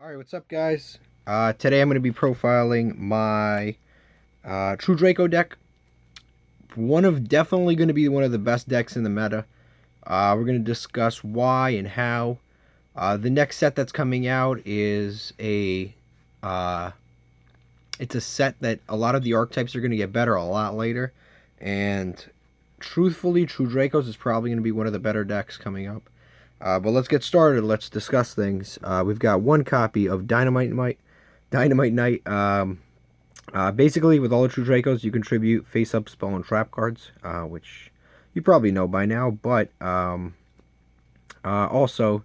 Alright, what's up guys? Today I'm going to be profiling my True Draco deck. Definitely going to be one of the best decks in the meta. We're going to discuss why and how. The next set that's coming out is it's a set that a lot of the archetypes are going to get better a lot later. And truthfully, True Dracos is probably going to be one of the better decks coming up. But let's get started. Let's discuss things. We've got one copy of Dynamite Knight. Basically, with all the True Dracos, you contribute face-up, spell, and trap cards, which you probably know by now. But also,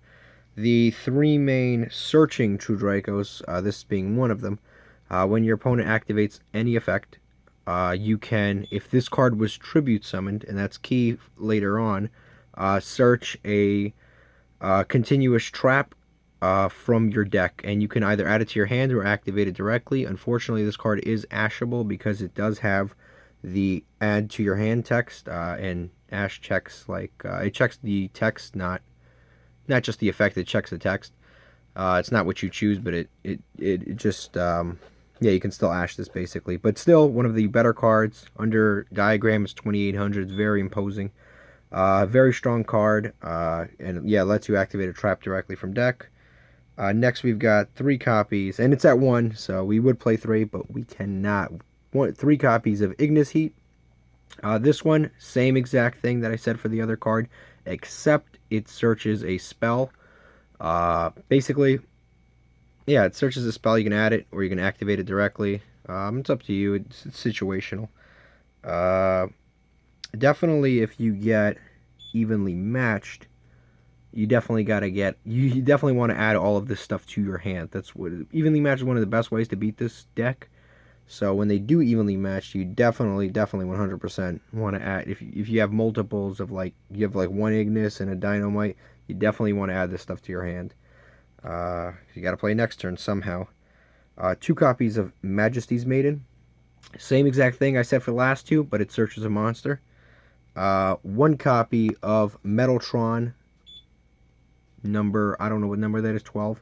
the three main searching True Dracos, this being one of them, when your opponent activates any effect, you can, if this card was tribute summoned, and that's key later on, search a continuous trap from your deck, and you can either add it to your hand or activate it directly. Unfortunately, this card is ashable because it does have the add to your hand text, and ash checks it checks the text, not just the effect. It checks the text. It's not what you choose, but it just yeah, you can still ash this basically, but still one of the better cards. Under diagram, it's 2800. It's very imposing. Very strong card, and yeah, lets you activate a trap directly from deck. Next, we've got 3 copies, and it's at 1, so we would play 3, but we cannot. 3 copies of Ignis Heat. This one, same exact thing that I said for the other card, except it searches a spell. Basically, yeah, it searches a spell. You can add it, or you can activate it directly. It's up to you. It's situational. Definitely, if you get evenly matched, you definitely you definitely want to add all of this stuff to your hand. That's what evenly matched is one of the best ways to beat this deck. So when they do evenly match, you definitely 100% want to add, if you have multiples of, like, you have like 1 Ignis and a Dynamite, you definitely want to add this stuff to your hand. You got to play next turn somehow. 2 copies of Majesty's Maiden. Same exact thing I said for the last 2, but it searches a monster. 1 copy of Metaltron, number, I don't know what number that is, 12.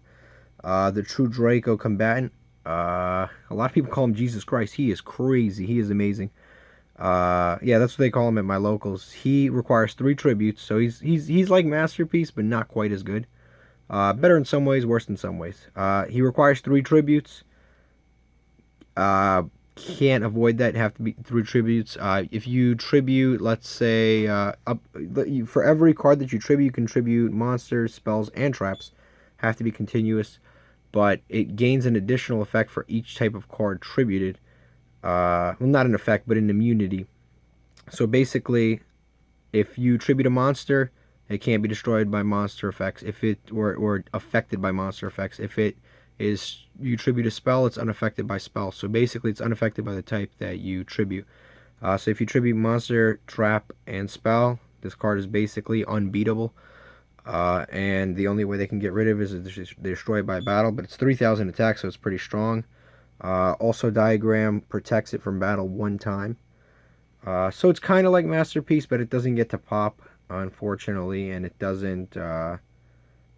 The True Draco Combatant. A lot of people call him Jesus Christ. He is crazy. He is amazing. Yeah, that's what they call him at my locals. He requires 3 tributes, so he's like Masterpiece, but not quite as good. Better in some ways, worse in some ways. He requires 3 tributes. Can't avoid that. Have to be 3 tributes. If you tribute, let's say, for every card that you tribute, you can tribute monsters, spells, and traps. Have to be continuous, but it gains an additional effect for each type of card tributed. Well, not an effect, but an immunity. So basically, if you tribute a monster, it can't be destroyed by monster effects. If it or affected by monster effects. If it is you tribute a spell, it's unaffected by spell. So basically, it's unaffected by the type that you tribute. So if you tribute monster, trap, and spell, this card is basically unbeatable. And the only way they can get rid of it is destroyed by battle. But it's 3000 attack, so it's pretty strong. Also, diagram protects it from battle 1 time. So it's kind of like Masterpiece, but it doesn't get to pop, unfortunately, and it doesn't.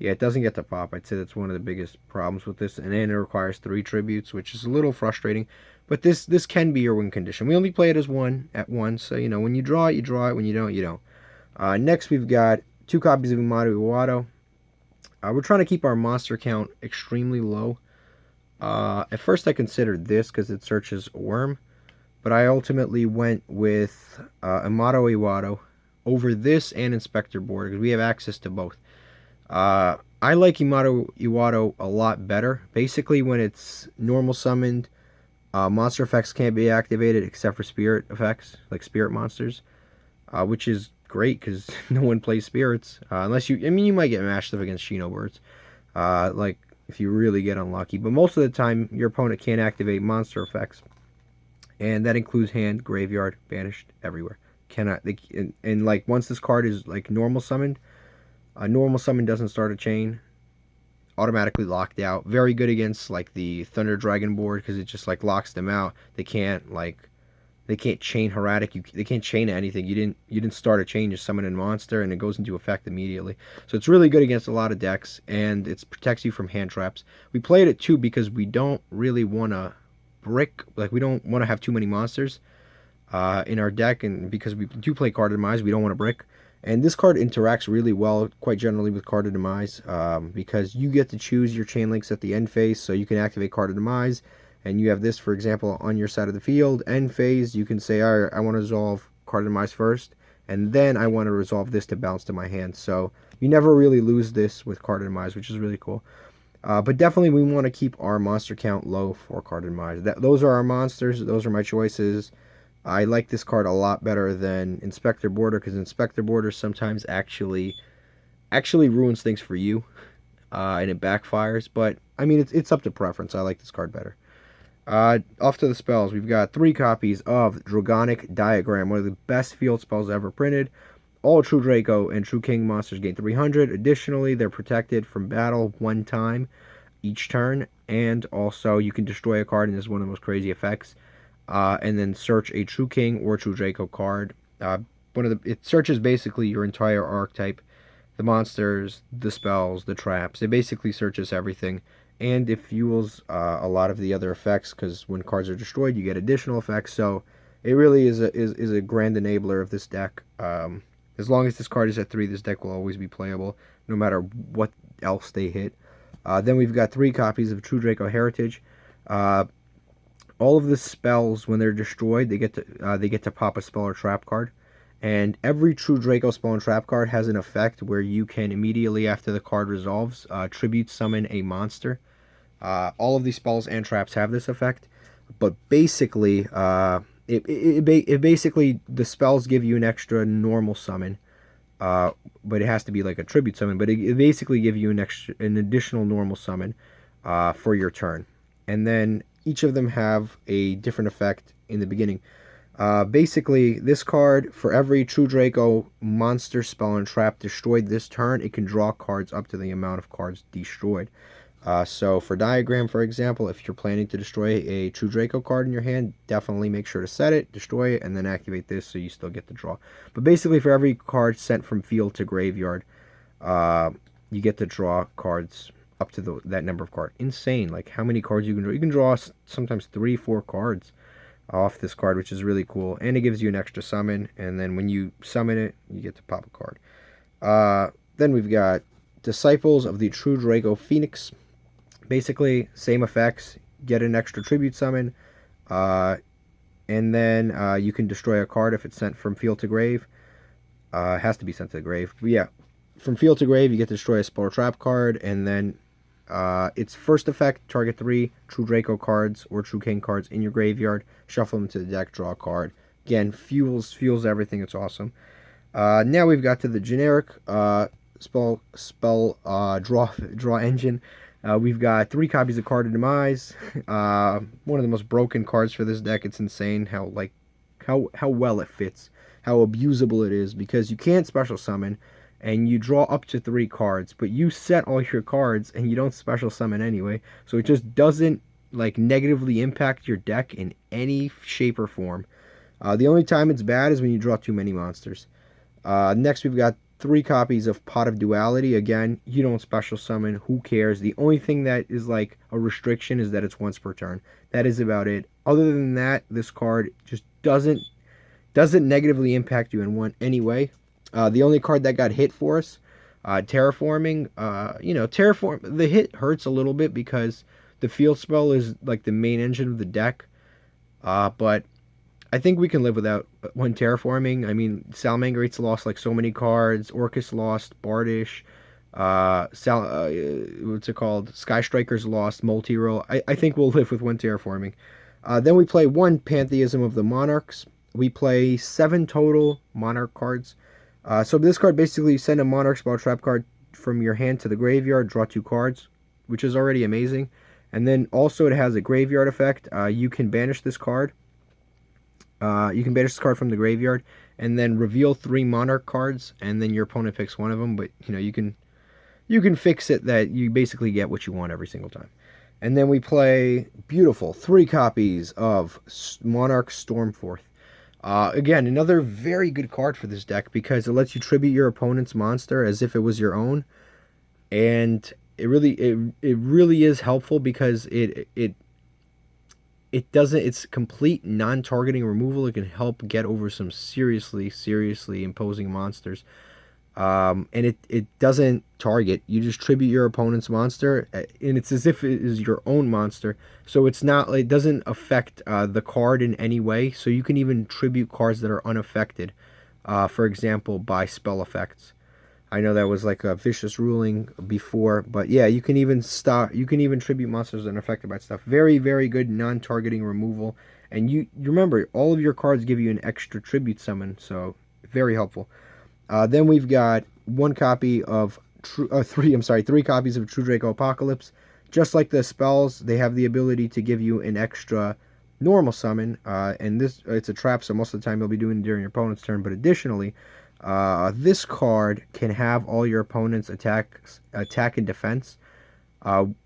Yeah, it doesn't get to pop. I'd say that's one of the biggest problems with this. And then it requires 3 tributes, which is a little frustrating. But this can be your win condition. We only play it as at 1, so, you know, when you draw it, you draw it. When you don't, you don't. Next, we've got 2 copies of Yugioh. We're trying to keep our monster count extremely low. At first, I considered this because it searches a worm. But I ultimately went with Yugioh over this and Inspector Board because we have access to both. I like Yugioh a lot better. Basically, when it's normal summoned, monster effects can't be activated except for spirit effects, like spirit monsters, which is great because no one plays spirits. Unless you, I mean, you might get mashed up against Shino birds, like if you really get unlucky. But most of the time, your opponent can't activate monster effects, and that includes hand, graveyard, banished, everywhere. Cannot, and like once this card is like normal summoned, a normal summon doesn't start a chain. Automatically locked out. Very good against like the Thunder Dragon board because it just like locks them out. They can't They can't chain Herratic. They can't chain anything. You didn't start a chain, just summon a monster, and it goes into effect immediately. So it's really good against a lot of decks, and it protects you from hand traps. We played it too because we don't really want to brick, like we don't want to have too many monsters in our deck, and because we do play Card of Demise, we don't want to brick. And this card interacts really well, quite generally, with Card of Demise, because you get to choose your chain links at the end phase, so you can activate Card of Demise, and you have this, for example, on your side of the field. End phase, you can say, all right, I want to resolve Card of Demise first, and then I want to resolve this to bounce to my hand. So you never really lose this with Card of Demise, which is really cool. But definitely we want to keep our monster count low for Card of Demise. Those are our monsters. Those are my choices. I like this card a lot better than Inspector Boarder, because Inspector Boarder sometimes actually ruins things for you, and it backfires. But I mean, it's up to preference. I like this card better. Off to the spells. We've got 3 copies of Dragonic Diagram, one of the best field spells ever printed. All True Draco and True King monsters gain 300. Additionally, they're protected from battle 1 time each turn, and also you can destroy a card, and this is one of the most crazy effects. And then search a True King or True Draco card. It searches basically your entire archetype, the monsters, the spells, the traps. It basically searches everything, and it fuels a lot of the other effects, because when cards are destroyed, you get additional effects. So it really is a grand enabler of this deck. As long as this card is at 3, this deck will always be playable, no matter what else they hit. Then we've got 3 copies of True Draco Heritage. All of the spells, when they're destroyed, they get to pop a spell or trap card, and every True Draco spell and trap card has an effect where you can immediately after the card resolves tribute summon a monster. All of these spells and traps have this effect, but basically, it basically, the spells give you an extra normal summon, but it has to be like a tribute summon. But it basically give you an additional normal summon for your turn, and then each of them have a different effect in the beginning. Basically, this card, for every True Draco monster, spell, and trap destroyed this turn, it can draw cards up to the amount of cards destroyed. So for Diagram, for example, if you're planning to destroy a True Draco card in your hand, definitely make sure to set it, destroy it, and then activate this so you still get the draw. But basically, for every card sent from field to graveyard, you get to draw cards up to that number of cards. Insane, like how many cards you can draw. You can draw sometimes 3-4 cards off this card, which is really cool. And it gives you an extra summon, and then when you summon it, you get to pop a card. Then we've got Disciples of the True Draco Phoenix. Basically, same effects. Get an extra tribute summon, and then you can destroy a card if it's sent from field to grave. It has to be sent to the grave. But yeah, from field to grave, you get to destroy a spell or trap card, and then its first effect, target 3 True Draco cards or True King cards in your graveyard, shuffle them to the deck, draw a card. Again, fuels everything. It's awesome. Now we've got to the generic spell draw engine. We've got 3 copies of Card of Demise. One of the most broken cards for this deck. It's insane how well it fits, how abusable it is, because you can't special summon, and you draw up to 3 cards, but you set all your cards and you don't special summon anyway, so it just doesn't negatively impact your deck in any shape or form. The only time it's bad is when you draw too many monsters. Next, we've got 3 copies of Pot of Duality. Again, you don't special summon, who cares? The only thing that is like a restriction is that it's once per turn. That is about it. Other than that, this card just doesn't negatively impact you in any way. The only card that got hit for us, Terraforming. The hit hurts a little bit because the field spell is like the main engine of the deck. But I think we can live without one Terraforming. I mean, Salamangreat's lost like so many cards. Orcus lost. Bardish. What's it called? Sky Striker's lost. Multi-roll. I think we'll live with one Terraforming. Then we play 1 Pantheism of the Monarchs. We play 7 total Monarch cards. So this card basically send a Monarch spell trap card from your hand to the graveyard, draw 2 cards, which is already amazing. And then also it has a graveyard effect. You can banish this card. You can banish this card from the graveyard, and then reveal 3 Monarch cards, and then your opponent picks one of them. But you can fix it that you basically get what you want every single time. And then we play beautiful 3 copies of Monarch Stormforth. Again, another very good card for this deck because it lets you tribute your opponent's monster as if it was your own, and it really is helpful because it doesn't it's complete non-targeting removal. It can help get over some seriously imposing monsters. And it doesn't target. You just tribute your opponent's monster, and it's as if it is your own monster. So it's not. It doesn't affect the card in any way. So you can even tribute cards that are unaffected. For example, by spell effects. I know that was like a vicious ruling before, but yeah, you can even stop. You can even tribute monsters that are affected by stuff. Very good non-targeting removal. And you remember all of your cards give you an extra tribute summon, so very helpful. Then we've got one copy of three copies of True Draco Apocalypse. Just like the spells, they have the ability to give you an extra normal summon, and it's a trap, so most of the time you'll be doing it during your opponent's turn. But additionally, this card can have all your opponent's attack and defense,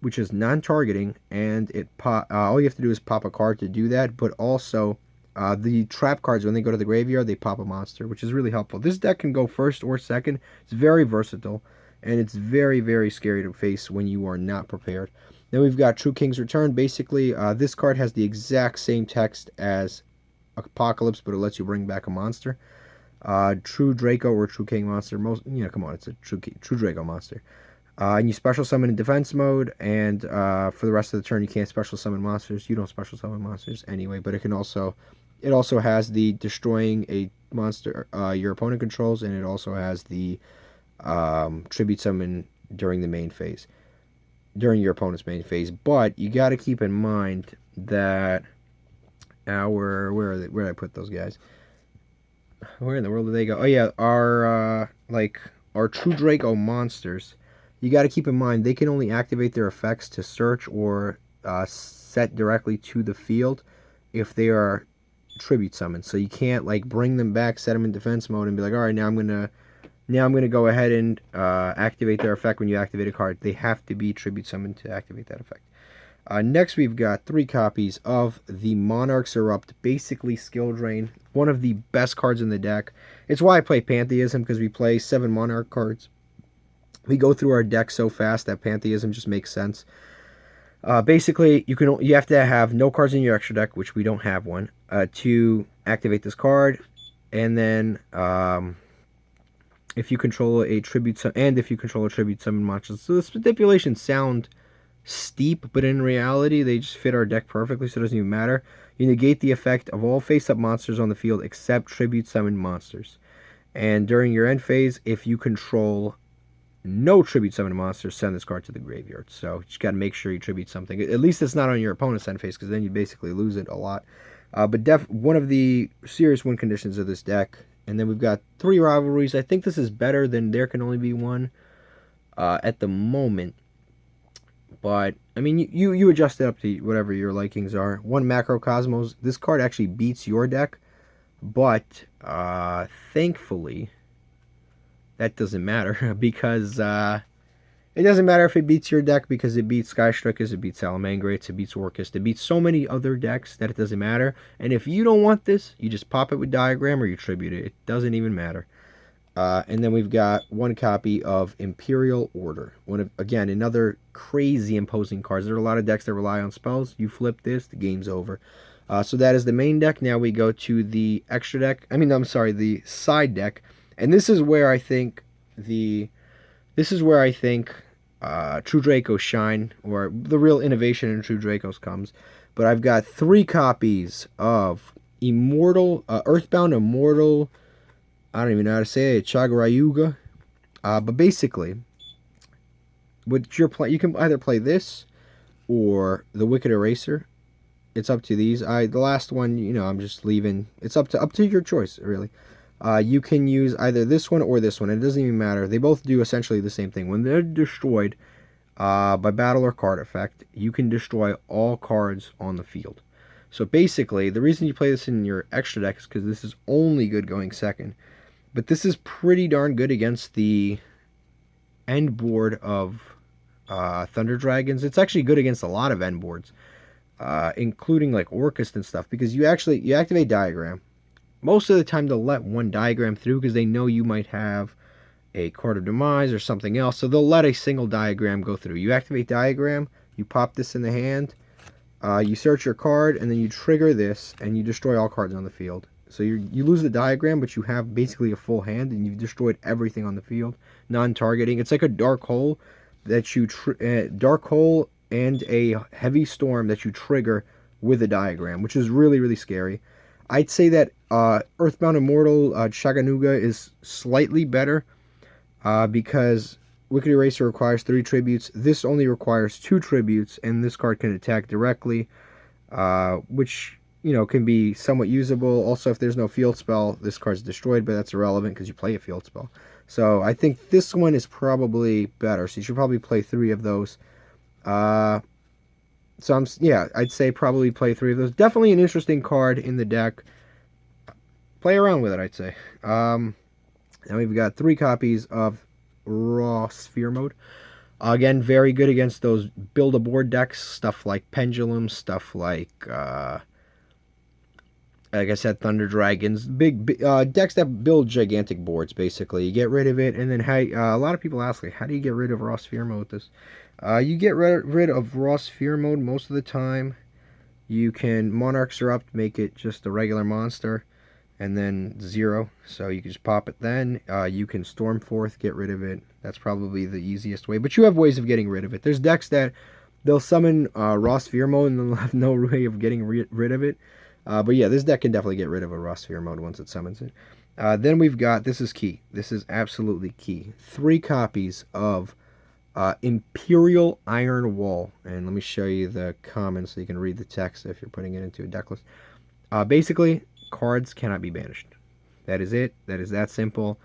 which is non-targeting, and all you have to do is pop a card to do that. But also, the trap cards, when they go to the graveyard, they pop a monster, which is really helpful. This deck can go first or second. It's very versatile, and it's very scary to face when you are not prepared. Then we've got True King's Return. Basically, this card has the exact same text as Apocalypse, but it lets you bring back a monster. True Draco or True King monster. Come on, it's a True Draco monster. And you special summon in defense mode, and for the rest of the turn, you can't special summon monsters. You don't special summon monsters anyway, but it also has the destroying a monster your opponent controls, and it also has the tribute summon during your opponent's main phase. But you got to keep in mind that where did I put those guys? Where in the world did they go? Oh yeah, our True Draco monsters. You got to keep in mind they can only activate their effects to search or set directly to the field if they are tribute summons. So you can't bring them back, set them in defense mode, and be like, all right, now I'm gonna go ahead and activate their effect when you activate a card. They have to be tribute summoned to activate that effect. Next, we've got 3 copies of the Monarch's Erupt, basically skill drain. One of the best cards in the deck. It's why I play Pantheism, because we play 7 Monarch cards. We go through our deck so fast that Pantheism just makes sense. Basically, you have to have no cards in your extra deck, which we don't have one, to activate this card. And then, if you control a tribute summon monster. So the stipulations sound steep, but in reality, they just fit our deck perfectly, so it doesn't even matter. You negate the effect of all face-up monsters on the field except tribute summon monsters. And during your end phase, if you control no tribute summon monsters, send this card to the graveyard. So you just got to make sure you tribute something. At least it's not on your opponent's end phase, because then you basically lose it a lot. But one of the serious win conditions of this deck. And then we've got 3 rivalries. I think this is better than There Can Only Be One at the moment. But, I mean, you adjust it up to whatever your likings are. 1 Macrocosmos. This card actually beats your deck. But, thankfully, that doesn't matter. Because, it doesn't matter if it beats your deck, because it beats Skystrikers, it beats Salamangreats, it beats Orcust. It beats so many other decks that it doesn't matter. And if you don't want this, you just pop it with Diagram or you tribute it. It doesn't even matter. And then we've got 1 copy of Imperial Order. Again, another crazy imposing cards. There are a lot of decks that rely on spells. You flip this, the game's over. So that is the main deck. Now we go to the extra deck. The side deck. And this is where I think True Dracos shine, or the real innovation in True Dracos comes. But I've got 3 copies of Earthbound Immortal. I don't even know how to say it. Chagrayuga. But basically, what you can either play this or the Wicked Eraser. It's up to these. The last one, I'm just leaving. It's up to your choice, really. You can use either this one or this one. It doesn't even matter. They both do essentially the same thing. When they're destroyed by battle or card effect, you can destroy all cards on the field. So basically, the reason you play this in your extra deck is because this is only good going second. But this is pretty darn good against the end board of Thunder Dragons. It's actually good against a lot of end boards, including like Orcust and stuff, because you activate Diagram. most of the time they'll let one diagram through because they know you might have a card of demise or something else, so they'll let a single diagram go through. You activate diagram, you pop this in the hand, you search your card, and then you trigger this, and you destroy all cards on the field. So you lose the diagram, but you have basically a full hand, and you've destroyed everything on the field, non-targeting. It's like a dark hole that you dark hole and a heavy storm that you trigger with a diagram, which is really, really scary. I'd say that Earthbound Immortal Chaganuga is slightly better because Wicked Eraser requires 3 tributes. This only requires 2 tributes, and this card can attack directly, which, you know, can be somewhat usable. Also, if there's no field spell, this card's destroyed, but that's irrelevant because you play a field spell. So I think this one is probably better. So you should probably play 3 of those. So yeah, I'd say probably play 3 of those. Definitely an interesting card in the deck. Play around with it, I'd say. Now we've got 3 copies of Raw Sphere Mode. Again, very good against those build-a-board decks, stuff like Pendulum, stuff like I said, Thunder Dragons, big decks that build gigantic boards, basically. You get rid of it, and then a lot of people ask, like, how do you get rid of Raw Sphere Mode with this? You get rid of Raw Sphere Mode most of the time. You can Monarch Erupt, make it just a regular monster, and then 0, so you can just pop it then. You can Stormforth, get rid of it. That's probably the easiest way, but you have ways of getting rid of it. There's decks that they'll summon Raw Sphere Mode, and they'll have no way of getting rid of it. But yeah, this deck can definitely get rid of a Raw Sphere Mode once it summons it. Then we've got, this is key. This is absolutely key. 3 copies of Imperial Iron Wall. And let me show you the comments so you can read the text if you're putting it into a deck list. Basically, cards cannot be banished. That is it. That is that simple.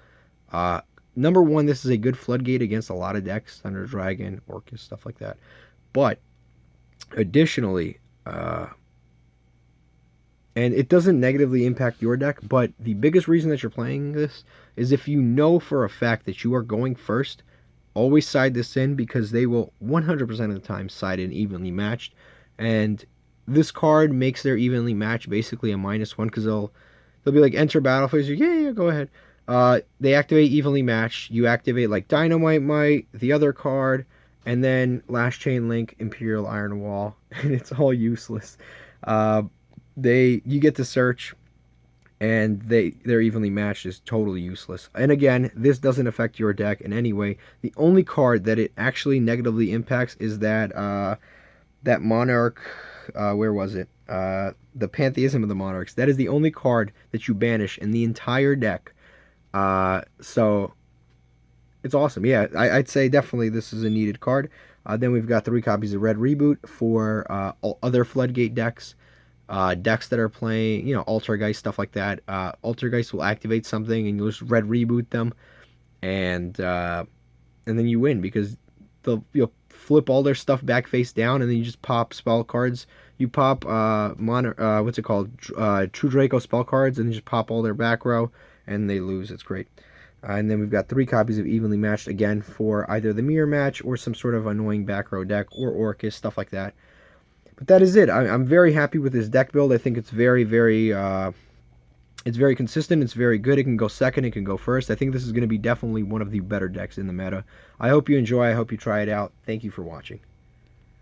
Number 1, this is a good floodgate against a lot of decks. Thunder Dragon, Orcus, stuff like that. But, additionally, and it doesn't negatively impact your deck, but the biggest reason that you're playing this is if you know for a fact that you are going first, always side this in, because they will 100% of the time side in evenly matched. And this card makes their evenly matched basically a -1, because they'll be like, enter battle phase, yeah, go ahead. They activate evenly matched. You activate like Dynamite Might, the other card, and then Last Chain Link, Imperial Iron Wall, and it's all useless. You get to search, and they're evenly matched is totally useless. And again, this doesn't affect your deck in any way. The only card that it actually negatively impacts is that that Monarch, where was it? The Pantheism of the Monarchs. That is the only card that you banish in the entire deck. So it's awesome. Yeah, I'd say definitely this is a needed card. Then we've got 3 copies of Red Reboot for other Floodgate decks. Decks that are playing, you know, Altergeist, stuff like that. Altergeist will activate something, and you'll just Red Reboot them, and then you win, because you'll flip all their stuff back face down, and then you just pop spell cards. You pop what's it called? True Draco spell cards, and you just pop all their back row, and they lose. It's great. And then we've got 3 copies of Evenly Matched, again, for either the Mirror Match or some sort of annoying back row deck, or Orcus, stuff like that. But that is it. I'm very happy with this deck build. I think it's very, very consistent. It's very good. It can go second. It can go first. I think this is going to be definitely one of the better decks in the meta. I hope you enjoy. I hope you try it out. Thank you for watching.